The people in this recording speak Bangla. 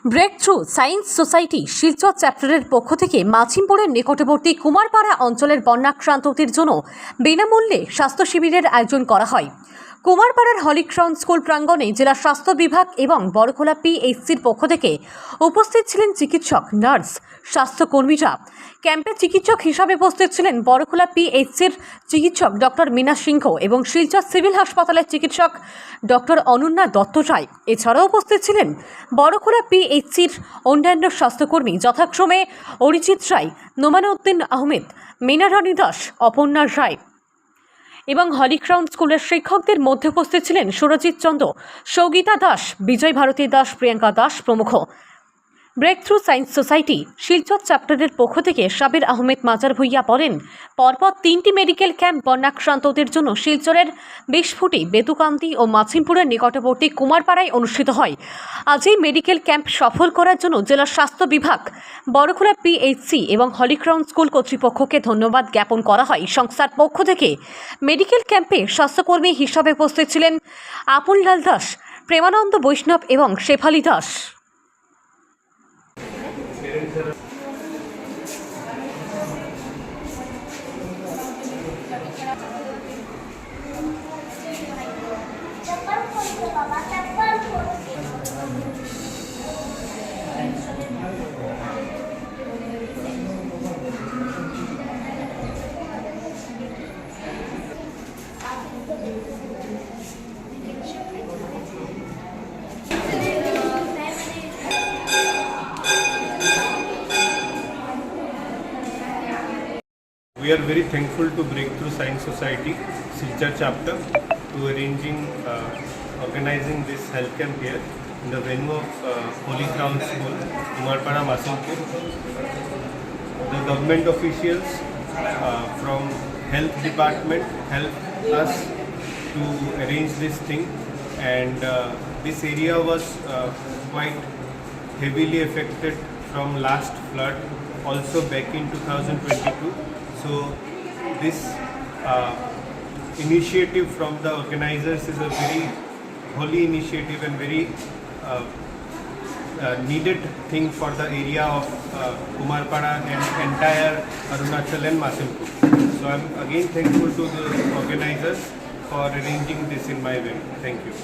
Break through science society Silchar চ্যাপ্টারের পক্ষ থেকে মাছিমপুরের নিকটবর্তী কুমারপাড়া অঞ্চলের বন্যাক্রান্তদের জন্য বিনামূল্যে স্বাস্থ্য শিবিরের আয়োজন করা হয়। কুমারপাড়ার হলিক্রাউন স্কুল প্রাঙ্গণে জেলা স্বাস্থ্য বিভাগ এবং বড়খোলা পিএইচসির পক্ষ থেকে উপস্থিত ছিলেন চিকিৎসক, নার্স, স্বাস্থ্যকর্মীরা। ক্যাম্পে চিকিৎসক হিসাবে উপস্থিত ছিলেন বড়খোলা পিএইচসির চিকিৎসক ডক্টর মীনা সিংহ এবং শিলচর সিভিল হাসপাতালের চিকিৎসক ডক্টর অনন্যা দত্ত রায়। এছাড়াও উপস্থিত ছিলেন বড়খোলা পিএইচসির অন্যান্য স্বাস্থ্যকর্মী যথাক্রমে অরিজিৎ রায়, নোমানুদ্দিন আহমেদ, মীনা রানী দাস, অপর্ণা রায় এবং হলিক্রাউন স্কুলের শিক্ষকদের মধ্যে উপস্থিত ছিলেন সুরজিৎ চন্দ্র, সৌগীতা দাস, বিজয় ভারতী দাস, প্রিয়াঙ্কা দাস প্রমুখ। Breakthrough science society Silchar চ্যাপ্টারের পক্ষ থেকে সাবির আহমেদ মাজার ভুইয়া বলেন, পরপর 3টি মেডিকেল ক্যাম্প বন্যাক্রান্তদের জন্য শিলচরের 20 ফুটি, বেতুকান্তি ও মাছিমপুরের নিকটবর্তী কুমারপাড়ায় অনুষ্ঠিত হয়। আজ এই মেডিকেল ক্যাম্প সফল করার জন্য জেলা স্বাস্থ্য বিভাগ, বড়খোলা পিএইচসি এবং হলিক্রাউন স্কুল কর্তৃপক্ষকে ধন্যবাদ জ্ঞাপন করা হয়। সংস্থার পক্ষ থেকে মেডিকেল ক্যাম্পে স্বাস্থ্যকর্মী হিসাবে উপস্থিত ছিলেন আপনলাল দাস, প্রেমানন্দ বৈষ্ণব এবং Shefali Das. We are very thankful to Breakthrough Science Society, Silchar chapter, to organizing this health camp here in the venue of Holy Crown School, Kumarpada, Machimpur. The government officials from health department helped us to arrange this thing, and this area was quite heavily affected from last flood, also back in 2022. So this initiative from the organizers is a very holy initiative and very needed thing for the area of Kumarpada and entire Arunachal and Machimpur. So I'm again thankful to the organizers for arranging this in my way. Thank you.